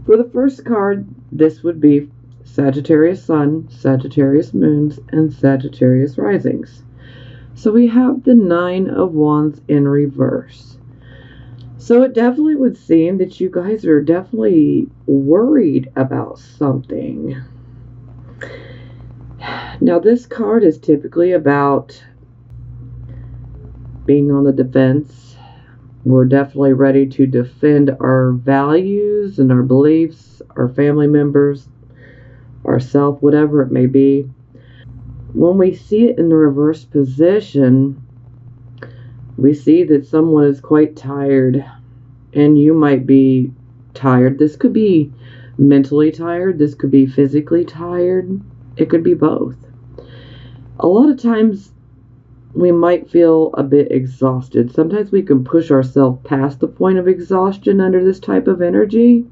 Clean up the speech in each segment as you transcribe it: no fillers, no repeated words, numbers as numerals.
For the first card, this would be Sagittarius Sun, Sagittarius Moons, and Sagittarius Risings. So we have the Nine of Wands in reverse. So it definitely would seem that you guys are definitely worried about something. Now, this card is typically about being on the defense. We're definitely ready to defend our values and our beliefs, our family members, ourself, whatever it may be. When we see it in the reverse position, we see that someone is quite tired, and you might be tired. This could be mentally tired. This could be physically tired. It could be both. A lot of times we might feel a bit exhausted. Sometimes we can push ourselves past the point of exhaustion under this type of energy.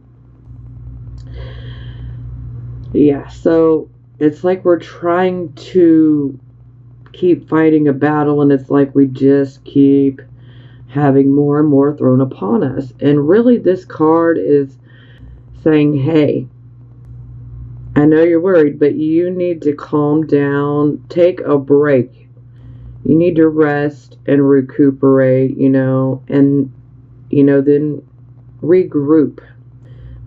Yeah, so it's like we're trying to keep fighting a battle, and it's like we just keep having more and more thrown upon us. And really, this card is saying, hey, I know you're worried, but you need to calm down, take a break. You need to rest and recuperate, and, then regroup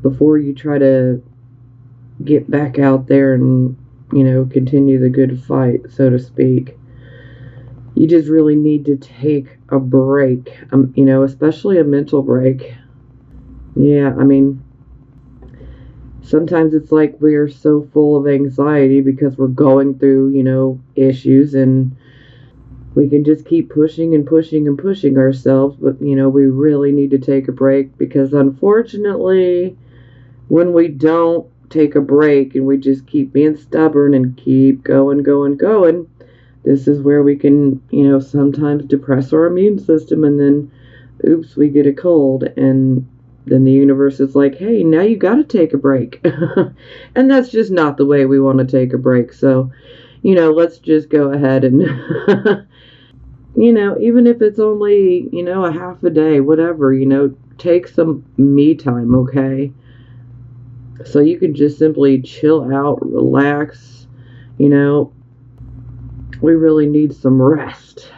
before you try to get back out there and, continue the good fight, so to speak. You just really need to take a break, especially a mental break. Yeah, sometimes it's like we're so full of anxiety because we're going through, issues, and we can just keep pushing and pushing and pushing ourselves, but, we really need to take a break, because unfortunately, when we don't take a break and we just keep being stubborn and keep going, this is where we can, sometimes depress our immune system, and then, oops, we get a cold, and then the universe is like, hey, now you got to take a break. And that's just not the way we want to take a break. So, let's just go ahead and, even if it's only, a half a day, whatever, take some me time, okay? So you can just simply chill out, relax, we really need some rest.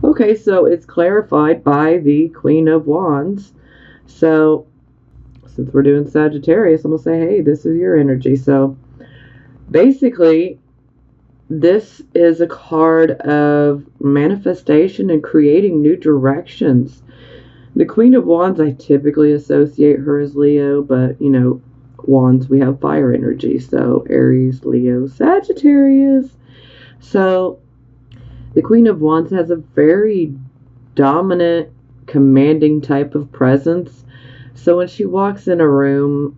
Okay, so it's clarified by the Queen of Wands. So since we're doing Sagittarius, I'm going to say, hey, this is your energy. So basically, this is a card of manifestation and creating new directions. The Queen of Wands, I typically associate her as Leo, but, Wands, we have fire energy. So Aries, Leo, Sagittarius. So the Queen of Wands has a very dominant, commanding type of presence. So when she walks in a room,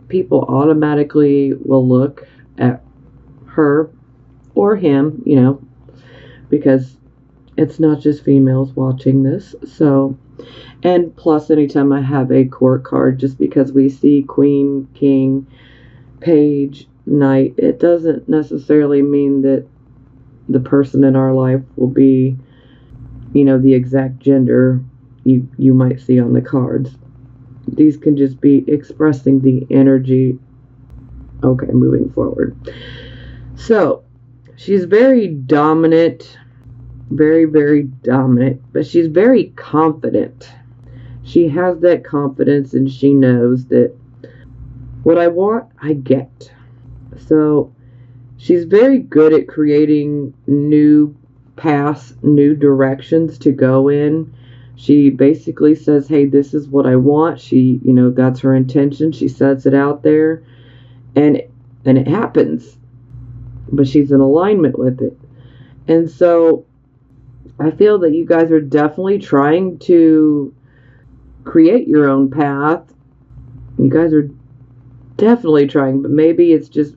people automatically will look at her or him, because it's not just females watching this. So, and plus, anytime I have a court card, just because we see Queen, King, Page, Knight, it doesn't necessarily mean that the person in our life will be, the exact gender you might see on the cards. These can just be expressing the energy. Okay, moving forward. So, she's very dominant, very, very dominant, but she's very confident. She has that confidence, and she knows that what I want, I get. So she's very good at creating new paths, new directions to go in. She basically says, hey, this is what I want. She, that's her intention. She sets it out there, and it happens. But she's in alignment with it. And so I feel that you guys are definitely trying to create your own path. You guys are definitely trying, but maybe it's just,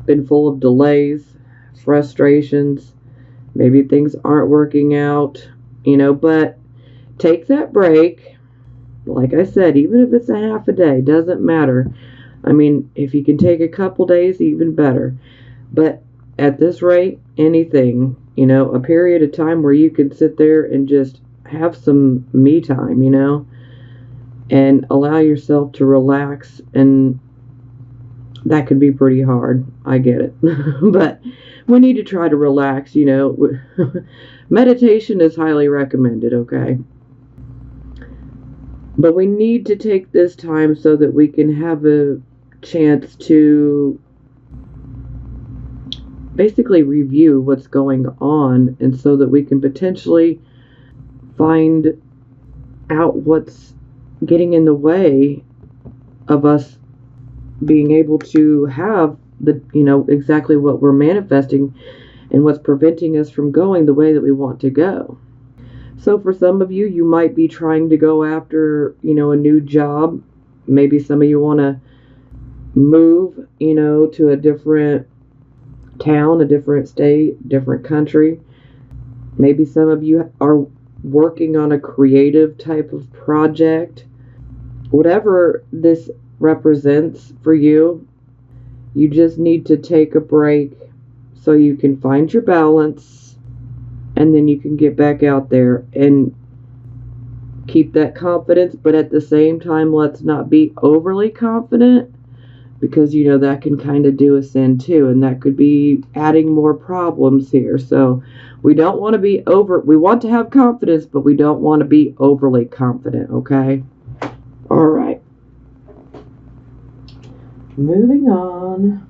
been full of delays, frustrations. Maybe things aren't working out, but take that break. Like I said, even if it's a half a day, doesn't matter. If you can take a couple days, even better. But at this rate, anything, a period of time where you can sit there and just have some me time, and allow yourself to relax. And that could be pretty hard. I get it. But we need to try to relax, Meditation is highly recommended, okay? But we need to take this time so that we can have a chance to basically review what's going on, and so that we can potentially find out what's getting in the way of us being able to have exactly what we're manifesting, and what's preventing us from going the way that we want to go. So for some of you, you might be trying to go after, a new job. Maybe some of you want to move, to a different town, a different state, different country. Maybe some of you are working on a creative type of project. Whatever this represents for you, you just need to take a break so you can find your balance, and then you can get back out there and keep that confidence. But at the same time, let's not be overly confident, because that can kind of do us in too, and that could be adding more problems here. So we don't want to be we want to have confidence, but we don't want to be overly confident, okay? All right. Moving on.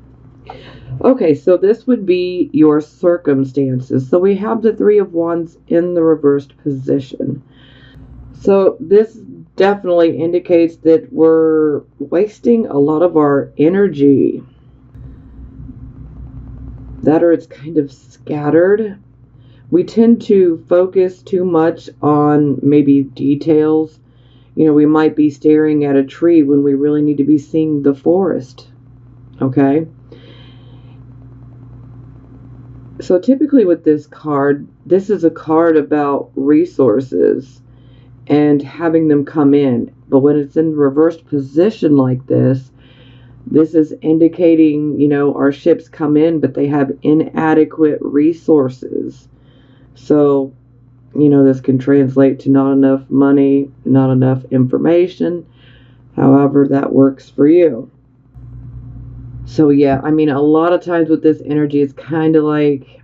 Okay, so this would be your circumstances. So we have the Three of Wands in the reversed position. So this definitely indicates that we're wasting a lot of our energy. That, or it's kind of scattered. We tend to focus too much on maybe details. We might be staring at a tree when we really need to be seeing the forest. Okay? So typically with this card, this is a card about resources and having them come in. But when it's in reversed position like this is indicating, our ships come in, but they have inadequate resources. So, this can translate to not enough money, not enough information, however that works for you. So yeah, a lot of times with this energy, it's kind of like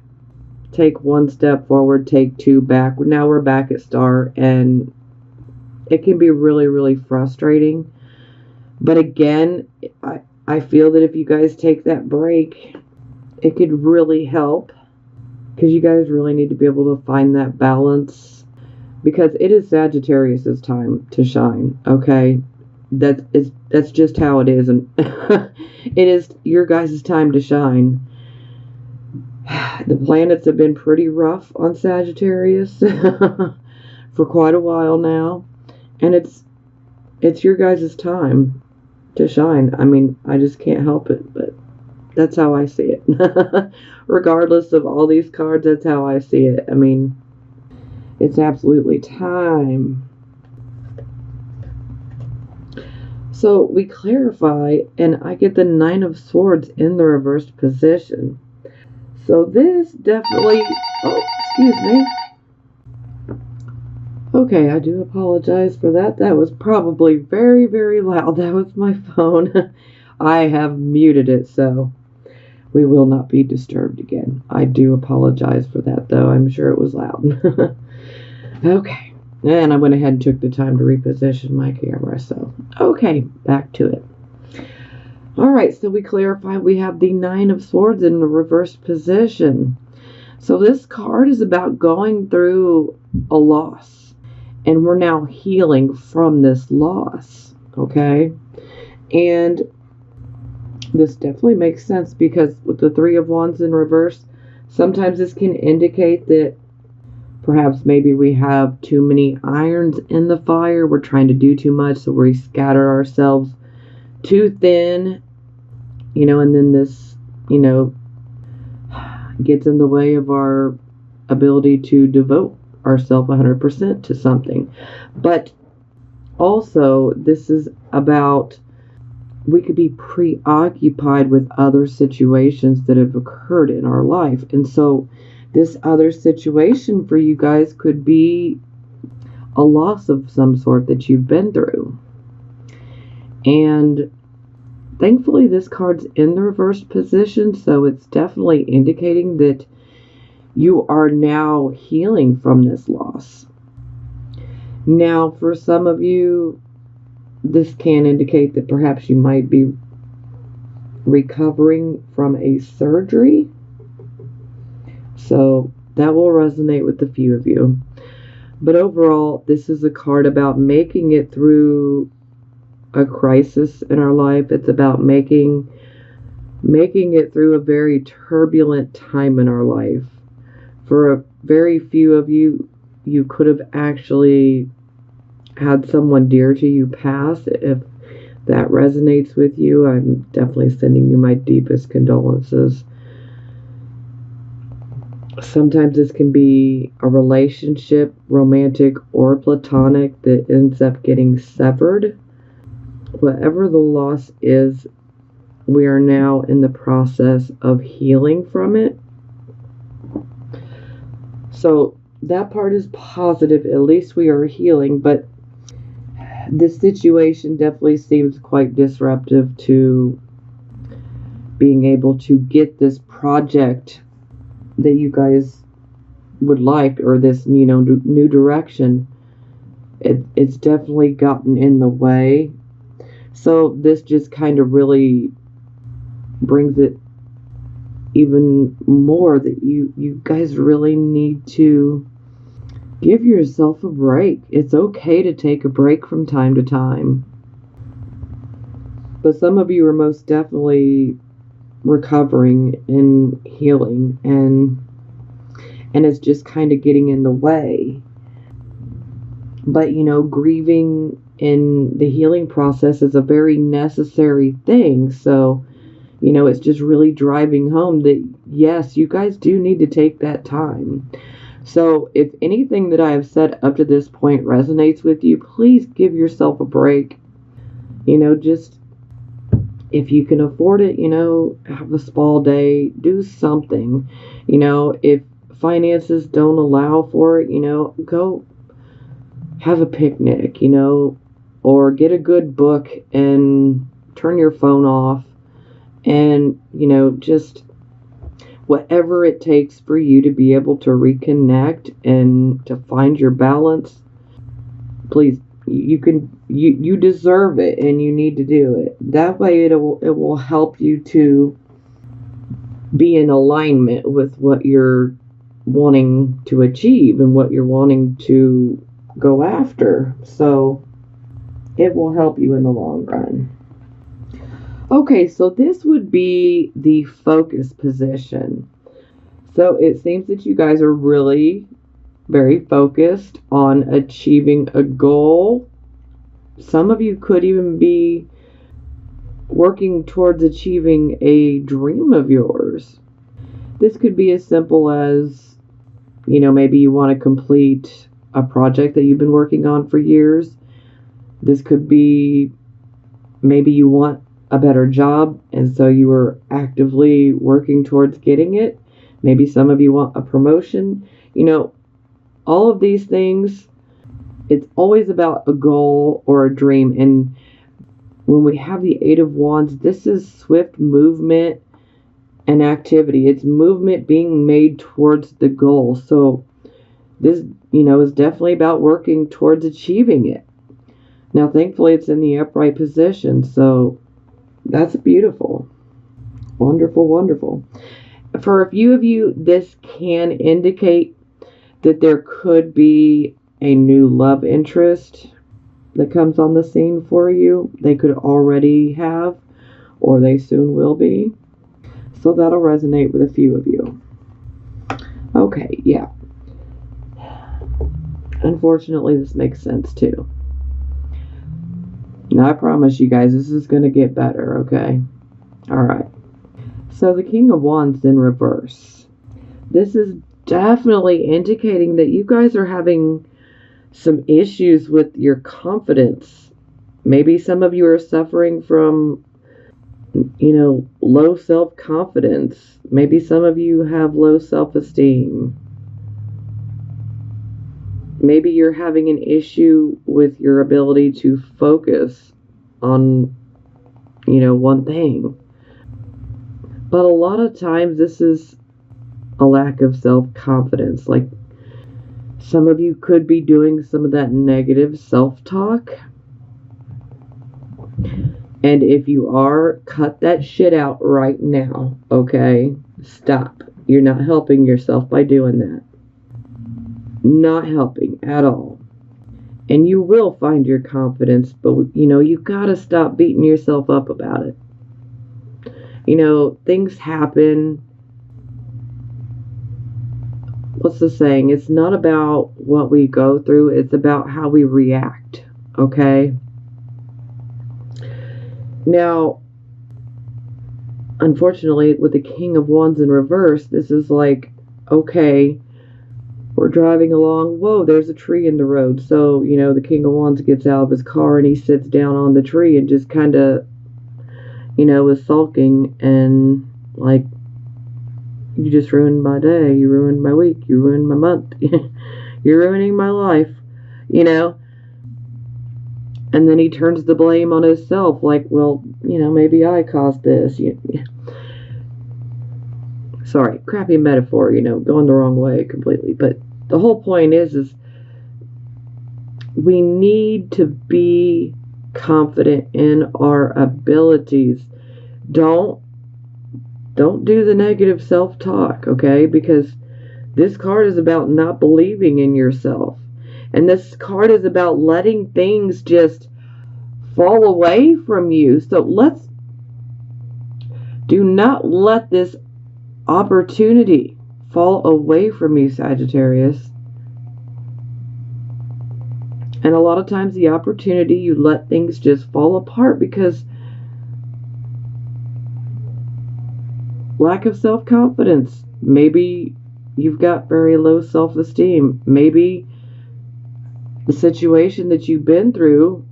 take one step forward, take two back. Now we're back at start, and it can be really, really frustrating. But again, I feel that if you guys take that break, it could really help, because you guys really need to be able to find that balance, because it is Sagittarius's time to shine, okay? That's just how it is, and it is your guys' time to shine. The planets have been pretty rough on Sagittarius for quite a while now, and it's your guys' time to shine. I just can't help it, but that's how I see it. Regardless of all these cards, that's how I see it. It's absolutely time. So we clarify, and I get the Nine of Swords in the reversed position. So this definitely... Oh, excuse me. Okay, I do apologize for that. That was probably very, very loud. That was my phone. I have muted it, so we will not be disturbed again. I do apologize for that, though. I'm sure it was loud. Okay. And I went ahead and took the time to reposition my camera, so... Okay, back to it. Alright, so we clarify we have the Nine of Swords in the reversed position. So this card is about going through a loss. And we're now healing from this loss. Okay? And this definitely makes sense, because with the Three of Wands in reverse, sometimes this can indicate that perhaps maybe we have too many irons in the fire. We're trying to do too much, so we scatter ourselves too thin, and then this, gets in the way of our ability to devote ourselves 100% to something. But also, this is about, we could be preoccupied with other situations that have occurred in our life. And so this other situation for you guys could be a loss of some sort that you've been through. And thankfully, this card's in the reversed position, so it's definitely indicating that you are now healing from this loss. Now, for some of you, this can indicate that perhaps you might be recovering from a surgery. So that will resonate with a few of you. But overall, this is a card about making it through a crisis in our life. It's about making it through a very turbulent time in our life. For a very few of you, you could have actually had someone dear to you pass. If that resonates with you, I'm definitely sending you my deepest condolences. Sometimes this can be a relationship, romantic or platonic, that ends up getting severed. Whatever the loss is, we are now in the process of healing from it. So that part is positive. At least we are healing, but this situation definitely seems quite disruptive to being able to get this project that you guys would like, or this, new direction. It's definitely gotten in the way. So this just kind of really brings it even more that you guys really need to give yourself a break. It's okay to take a break from time to time. But some of you are most definitely recovering and healing, and it's just kind of getting in the way. But grieving in the healing process is a very necessary thing. So it's just really driving home that yes, you guys do need to take that time. So if anything that I have said up to this point resonates with you, please give yourself a break. Just if you can afford it, have a spa day, do something. If finances don't allow for it, go have a picnic, or get a good book and turn your phone off, and, just whatever it takes for you to be able to reconnect and to find your balance. Please, you deserve it, and you need to do it. That way it will help you to be in alignment with what you're wanting to achieve and what you're wanting to go after. So it will help you in the long run. Okay, so this would be the focus position. So it seems that you guys are really very focused on achieving a goal. Some of you could even be working towards achieving a dream of yours. This could be as simple as, maybe you want to complete a project that you've been working on for years. This could be maybe you want a better job, and so you are actively working towards getting it. Maybe some of you want a promotion. All of these things, it's always about a goal or a dream. And when we have the Eight of Wands, this is swift movement and activity. It's movement being made towards the goal. So this, is definitely about working towards achieving it. Now, thankfully, it's in the upright position, so that's beautiful. Wonderful, wonderful. For a few of you, this can indicate that there could be a new love interest that comes on the scene for you. They could already have, or they soon will be. So that'll resonate with a few of you. Okay, yeah. Unfortunately, this makes sense too. Now, I promise you guys, this is going to get better, okay? Alright. So, the King of Wands in reverse. This is definitely indicating that you guys are having some issues with your confidence. Maybe some of you are suffering from, low self-confidence. Maybe some of you have low self-esteem. Maybe you're having an issue with your ability to focus on, one thing. But a lot of times this is a lack of self-confidence. Like, some of you could be doing some of that negative self-talk. And if you are, cut that shit out right now, okay? Stop. You're not helping yourself by doing that. Not helping at all. And you will find your confidence, but you gotta stop beating yourself up about it. Things happen. What's the saying? It's not about what we go through, it's about how we react, okay? Now, unfortunately, with the King of Wands in reverse, this is like, okay, we're driving along, whoa, there's a tree in the road. So, the King of Wands gets out of his car and he sits down on the tree and just kind of, is sulking and like, you just ruined my day, you ruined my week, you ruined my month, you're ruining my life, And then he turns the blame on himself, like, well, maybe I caused this. Sorry, crappy metaphor, going the wrong way completely. But the whole point is we need to be confident in our abilities. Don't do the negative self-talk, okay? Because this card is about not believing in yourself. And this card is about letting things just fall away from you. So do not let this opportunity fall away from you, Sagittarius. And a lot of times the opportunity, you let things just fall apart because lack of self-confidence. Maybe you've got very low self-esteem. Maybe the situation that you've been through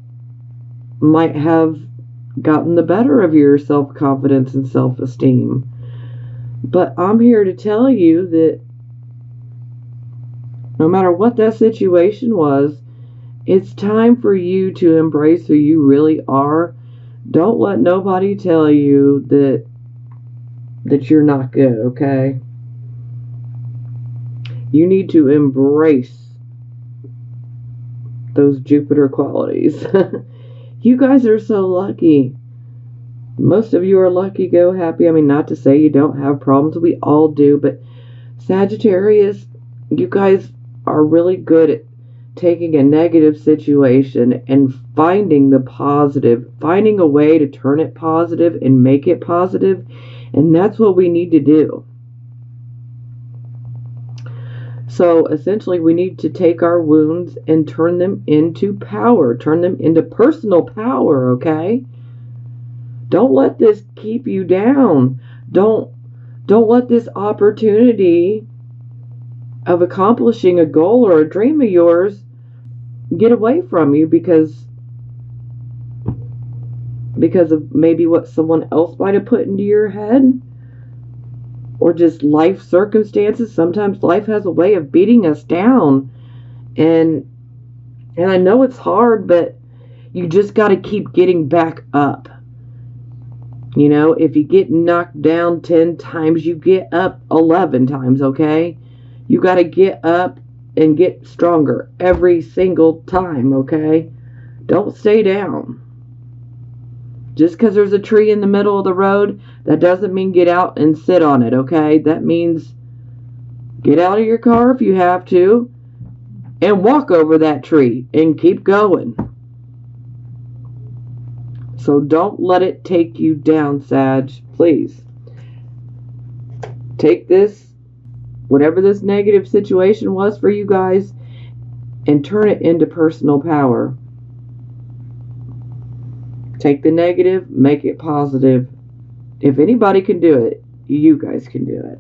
might have gotten the better of your self-confidence and self-esteem. But I'm here to tell you that no matter what that situation was, it's time for you to embrace who you really are. Don't let nobody tell you that you're not good, okay? You need to embrace those Jupiter qualities. You guys are so lucky. Most of you are lucky, go happy. I mean, not to say you don't have problems. We all do. But Sagittarius, you guys are really good at taking a negative situation and finding the positive, finding a way to turn it positive and make it positive. And that's what we need to do. So essentially, we need to take our wounds and turn them into power, turn them into personal power, okay? Don't let this keep you down. Don't let this opportunity of accomplishing a goal or a dream of yours get away from you because of maybe what someone else might have put into your head. Or just life circumstances. Sometimes life has a way of beating us down. And I know it's hard, but you just got to keep getting back up. If you get knocked down 10 times, you get up 11 times, okay? You got to get up and get stronger every single time, okay? Don't stay down. Just because there's a tree in the middle of the road, that doesn't mean get out and sit on it, okay? That means get out of your car if you have to and walk over that tree and keep going. So don't let it take you down, Sag. Please. Take this, whatever this negative situation was for you guys, and turn it into personal power. Take the negative, make it positive. If anybody can do it, you guys can do it.